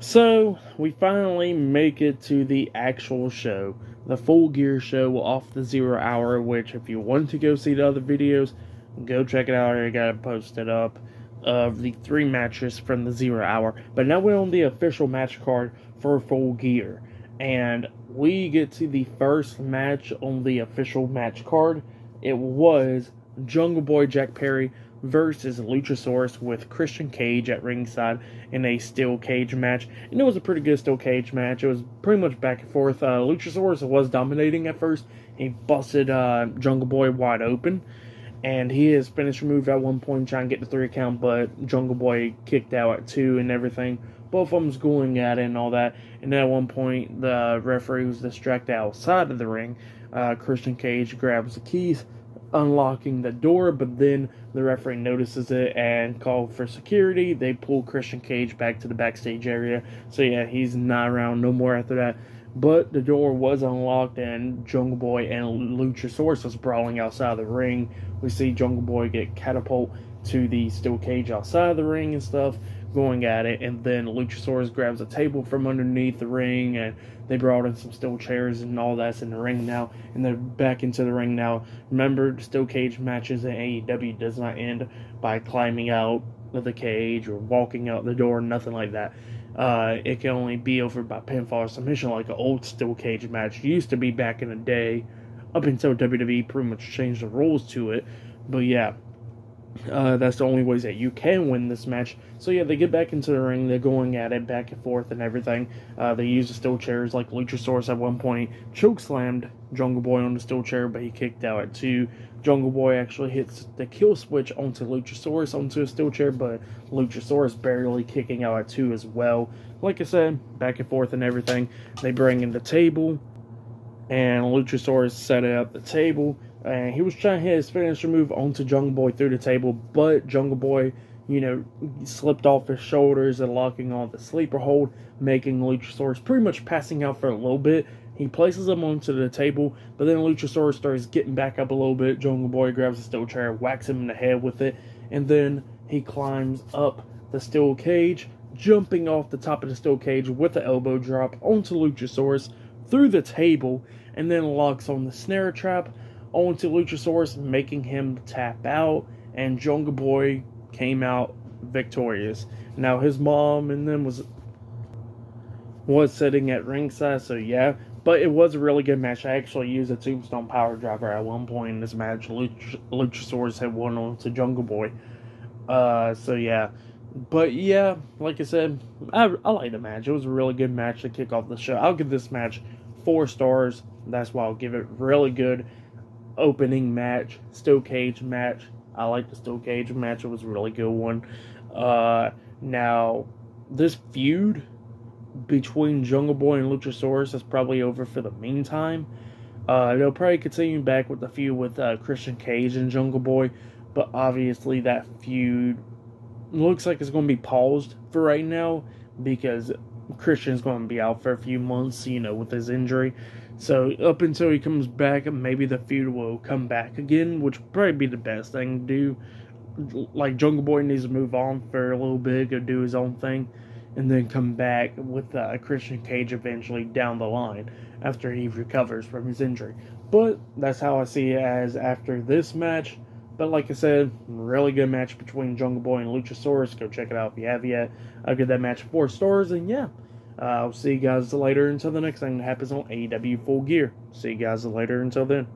So, we finally make it to the actual show, the Full Gear show off the 0 hour, which if you want to go see the other videos, go check it out. I got it posted up of the 3 matches from the 0 hour. But now we're on the official match card for Full Gear. And we get to the first match on the official match card. It was Jungle Boy Jack Perry versus Luchasaurus with Christian Cage at ringside in a steel cage match. And it was a pretty good steel cage match. It was pretty much back and forth. Luchasaurus was dominating at first. He busted Jungle Boy wide open. And his finisher move at one point trying to get the 3 count, but Jungle Boy kicked out at 2 and everything. Both of them's going at it and all that. And then at one point, the referee was distracted outside of the ring. Christian Cage grabs the keys, unlocking the door, but then the referee notices it and calls for security. They pull Christian Cage back to the backstage area. So yeah, he's not around no more after that. But the door was unlocked and Jungle Boy and Luchasaurus was brawling outside the ring. We see Jungle Boy get catapulted to the steel cage outside the ring and stuff, going at it, and then Luchasaurus grabs a table from underneath the ring, and they brought in some steel chairs and all that's in the ring now, and they're back into the ring now. Remember, steel cage matches in AEW does not end by climbing out of the cage or walking out the door, nothing like that. It can only be over by pinfall or submission, like an old steel cage match used to be back in the day, up until WWE pretty much changed the rules to it. But yeah, that's the only ways that you can win this match. So yeah, they get back into the ring, they're going at it back and forth and everything. They use the steel chairs, like Luchasaurus at one point chokeslammed Jungle Boy on the steel chair, but he kicked out at 2. Jungle Boy actually hits the kill switch onto Luchasaurus onto a steel chair, but Luchasaurus barely kicking out at 2 as well. Like I said, back and forth and everything. They bring in the table, and Luchasaurus set up the table, and he was trying to hit his finisher move onto Jungle Boy through the table, but Jungle Boy, slipped off his shoulders and locking on the sleeper hold, making Luchasaurus pretty much passing out for a little bit. He places him onto the table, but then Luchasaurus starts getting back up a little bit. Jungle Boy grabs a steel chair, whacks him in the head with it, and then he climbs up the steel cage, jumping off the top of the steel cage with the elbow drop onto Luchasaurus through the table, and then locks on the snare trap onto Luchasaurus, making him tap out, and Jungle Boy came out victorious. Now his mom and them was sitting at ringside, so yeah, but it was a really good match. I actually used a tombstone power driver at one point in this match. Luchasaurus had won on to Jungle Boy. So yeah. But yeah, like I said, I like the match. It was a really good match to kick off the show. I'll give this match 4 stars. That's why I'll give it really good opening match, steel cage match. I like the steel cage match. It was a really good one. Now, this feud between Jungle Boy and Luchasaurus is probably over for the meantime. They'll probably continue back with the feud with Christian Cage and Jungle Boy, but obviously that feud looks like it's going to be paused for right now because Christian's going to be out for a few months, with his injury. So up until he comes back, maybe the feud will come back again, which would probably be the best thing to do. Like, Jungle Boy needs to move on for a little bit, go do his own thing, and then come back with Christian Cage eventually down the line after he recovers from his injury. But that's how I see it as after this match. But like I said, really good match between Jungle Boy and Luchasaurus. Go check it out if you have yet. I'll give that match 4 stars, and yeah. I'll see you guys later until the next thing that happens on AEW Full Gear. See you guys later until then.